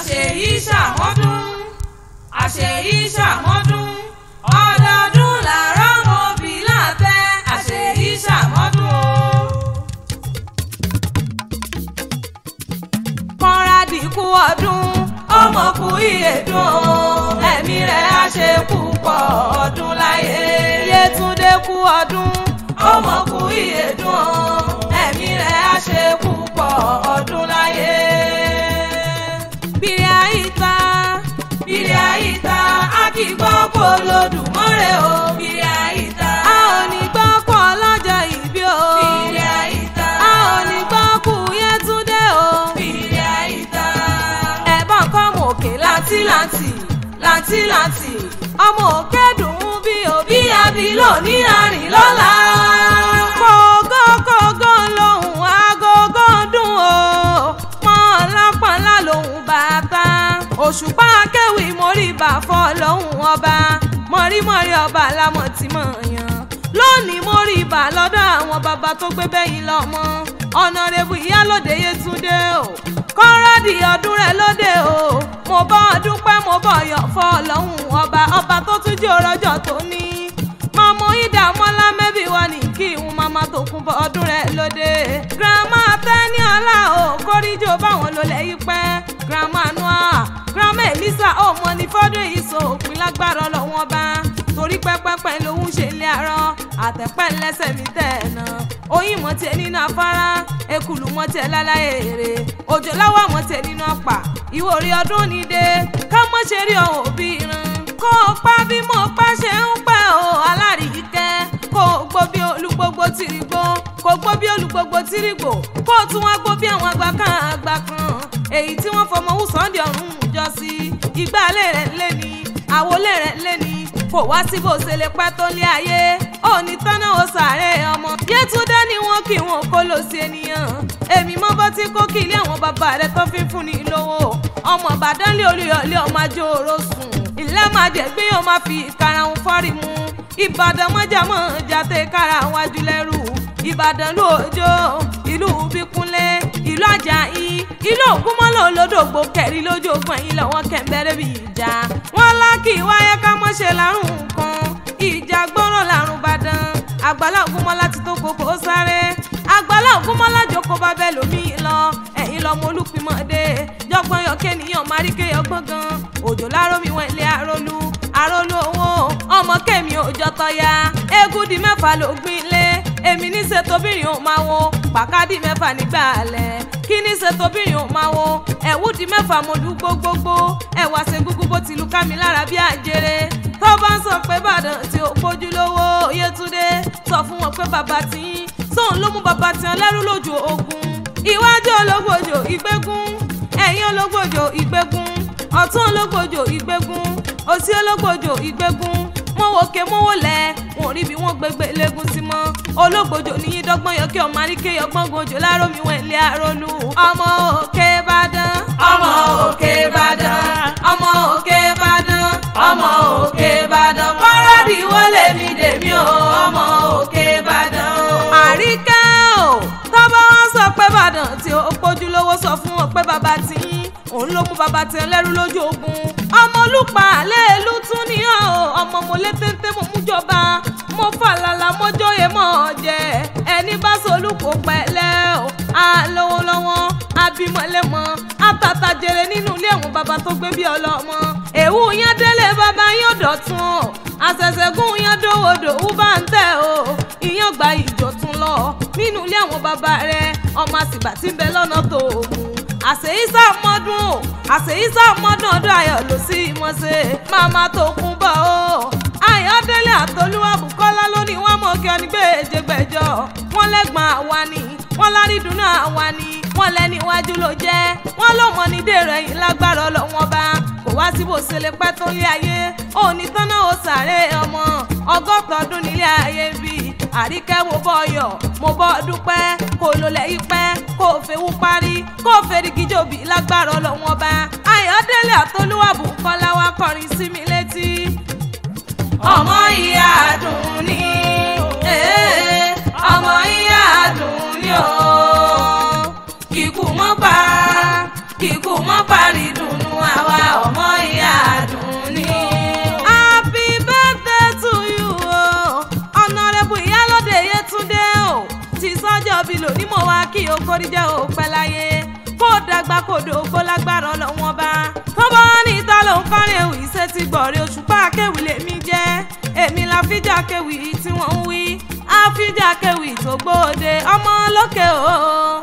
àṣèyí ṣàmọ́dún àṣèyí ṣàmọ́dún ọdọọdún làárọ̀ mọ́bí lábẹ́ àṣèyí ṣàmọ́dún o. Kọ́nrádì kú ọdún ọmọ kú ìyèdún o ẹ̀mí rẹ̀ á ṣe púpọ̀ ọdún láyé. Yétúndé kú ọdún ọmọ kú ìyèdún o ẹ̀mí rẹ̀ á ṣe púpọ̀ ọdún láyé. Bírí àyíká bírí àyíká a kì í gbọ́ kó lódùmọ́rẹ́ o. Bírí àyíká a ò ní gbọ́ kó lọ́jọ́ ìbí o. Bírí àyíká a ò ní gbọ́ kú Yétúndé o. Bírí àyíká ẹ̀bọ̀n kọ́ mọ̀ òkè láńtìláńtì láńtìláńtì ọmọ òkè dùn ún bí òbí àbílò ní àrìn lọ́la. Kógókógó lòun agogo dùn o pọ́nlápọ́nlá lòun bàtà òṣùpá akéwì móríbà fọ́ lòun ọba mọ̀rímọ̀rí ọba lámọ̀ tí mọ̀ yàn lónìí móríbà lọ́dọ̀ àwọn bàbá tó gbé bẹ́yìn lọ́mọ ọ̀nàrẹ́bù ìyálòdé Yétúndé o. Kọ́nrádì ọdún rẹ̀ lóde o mo bọ́ ọdún pẹ́ mo bọ̀ yọ̀ fọ́ lọ́hùn ọba tó tún jẹ́ òrọ́jọ́ tó ní. Mọ̀mọ́ ìdààmọ́lá mẹ́bí wa ní kí ìhun màmá tó kún bọ́ ọdún rẹ̀ lóde. Grandma Tẹ́níọlá o kórìjọ báwọn ló lẹ́yìn pẹ́. Grandma Noah Grandma Elisa ó mọ ní fọ́dún ìṣó òpin lágbára ọlọ́wọ́n bá torí pẹ́pẹ́pẹ́ lòun ṣe ilé àárọ̀ àtẹ̀pẹ́ lẹ́sẹ̀ mi tẹ̀ náà. Oyin mọ̀ tiẹ̀ nínú afárá ekulu mọ̀ tiẹ̀ láláyé èrè òjò láwọ̀ mọ̀ tiẹ̀ nínú ọ̀pá ìwò orí ọdún ní dé ká mọ̀ ṣe rí ọ̀hún òbí irun kó o pa bí mo pa ṣe ń pẹ́ o alárìíkẹ́ kó o gbó bí olúgbogbo tìrìgbó kó o gbó bí olúgbogbo tìrìgbò kó o tún wá gbó bí àwọn àgbà kan èyí tí wọ́n fọmọ Sunday ọ̀run jọ sí ìgbàlè rẹ̀ lé ní àwọlé rẹ̀ lé ní kò wá sí bó ṣe lè pẹ́ tó lé ayé òní tọ́nà ó sàárè ọmọ Yétúndé ni wọ́n kí wọn kó lọ sí ènìyàn èmi mọ́ bọ́ tí kò kí ilé àwọn bàbá rẹ̀ tó fi fún ni lówó ọmọ Ìbàdàn lé Olúyọ̀lé ọmọ ajó oró sùn ilé máa jẹ́ gbé yóò máa fi ìkarahun fọ́rí mu Ìbàdàn mọ́jàmọ́ jáde kára wájú lẹ́rù Ìbàdàn lóòjó ìlú Bíkúnlé ìlú Àjàyí ìlú Ògúnmọ́lá olódògbò kẹ̀rí lójú ogun ẹ̀yìn lọ́wọ́ kẹ̀mbẹ́rẹ́ bí ìjà wọn lákì wáyé ká mọ́ ṣe lárùn kan ìjà gbọ́rọ̀ lárùn Ìbàdàn Àgbàlá Ògúnmọ́lá ti tó kókó sáré Àgbàlá Ògúnmọ́lá jókòó bá bẹ́ẹ̀ lómi lọ ẹ̀yìn lọ́mọ Olúpimọ̀dé jọgbọ́n yọkẹ́ nìyàn máríkẹ́ yọgbọ́n gan òjò lárómi wọn ilé arólú owó ọmọ kẹ́mi òjò tọ́ya egúdi mẹ́fà ló gbin lé èmi ní ṣe tóbìnrin ò máa wo pàkádì mẹ́fà nígbà alẹ́ kí ní ṣe tóbìnrin ò máa wo ẹ̀wúdi mẹ́fà mo dú gbogbogbò ẹ̀wà ṣe gúgú bó ti lu ká mi lára bí àjèrè tó bá ń sọ pé Ìbàdàn tí ó pójú lówó Yétúndé sọ fún wọn pé bàbá tí sóun ló mú bàbá tí wọn lẹ́rú lójú ogun iwájú ológbòjò ìgbégún ẹ̀yìn ológbòjò ìgbégún ọ̀tún ológbòjò ìgbégún òsì ológbòjò ìgbégún mọ́wọ́kẹ́ mọ́wọ́lẹ̀ wọn ò rí bí wọ́n gbégbé lẹ́gùn sí mọ́ ológbòjò níyí dọ́gbọ́n yọ kí ọmọ àríkè ọgbọ́n gojò lárómi wọn ilé àrólú ọmọ òkè Ìbàdàn ọmọ òkè Ìbàdàn ọmọ òkè Ìbàdàn ọmọ òkè Ìbàdàn Kọ́nrádì wọlé mi dèmí o ọmọ òkè Ìbàdàn àríkẹ́ o tọ́bọ̀ wọn sọ pé Ìbàdàn tí ó pójú lówó sọ fún wọn pé bàbá tí òun ló mú bàbá tí ń lẹ́rú lójú ogun ọmọ olùpà àléèlú tún ní ọmọ mo lé téńté mo mú jọba mo fàlàlà mọ́jọ́yè mọ́ jẹ ẹni bá solúkọ pẹ̀lẹ́ o àlọ́wọ́ lọ́wọ́ abímọ́lẹ́mọ́ àtàtàjèrè nínú ilé àwọn bàbá tó gbé bí ọlọ́mọ èwú yẹn délé bàbá yóò dọ̀tún o àṣẹ̀ṣẹ̀gún yẹn dòwòdòwú bá ń tẹ̀ o ìyẹn gba ìjọ̀tún lọ nínú ilé àwọn bàbá rẹ ọmọ àsìgbà tí ń bẹ lọ́nà tó òògùn àṣeyísà mọ́dún ọdún ayọ̀ ló sí ìmọ̀ọ́sẹ̀ màmá tó kún bọ̀ o Ayọ̀délé àtolúwà Bùkọ́lá lónìí wọ́n mọ̀ kí ọ ní gbèjègbèjọ wọ́n lẹ́gbọ̀n àwa ni wọ́n lárídùnú àwa ni wọ́n lẹ́ni iwájú ló jẹ́ wọ́n ló mọ̀ ní dèrò ẹ̀yìn lágbára ọlọ́wọ́n bá kò wá sí bó ṣe lè pẹ́ tó lé ayé òní tọ́nà ó sàárè ọmọ ọgọ́ta ọdún nílé ayé bí àríkẹ́ mo bọ́ ọyọ̀ mo bọ́ dúpẹ́ kò lò lẹ́yìn pẹ́ kò fẹ́wú parí kò fẹ́rìgì jòbí lágbára ọlọ́wọ́n bá Ayọ̀délé àtolúwà Bùkọ́lá wá kọrin sí mi létí ọmọ ìyá Àdùnní ọmọ ìyá Àdùnní o kíkú mọ́ parí dùnú kórí jẹ́ òpẹ́ láyé kó dàgbà kó dògbó lágbára Ọlọ́run ọba. tó bá ní ìta ló ń kọrin ewì ṣe ti gbọ̀rẹ́ Òṣùpá Akéwì lèmi jẹ́ èmi la fíjà Akéwì tí wọ́n ń wí àfíjà Akéwì tó gbóde ọmọ lókè o.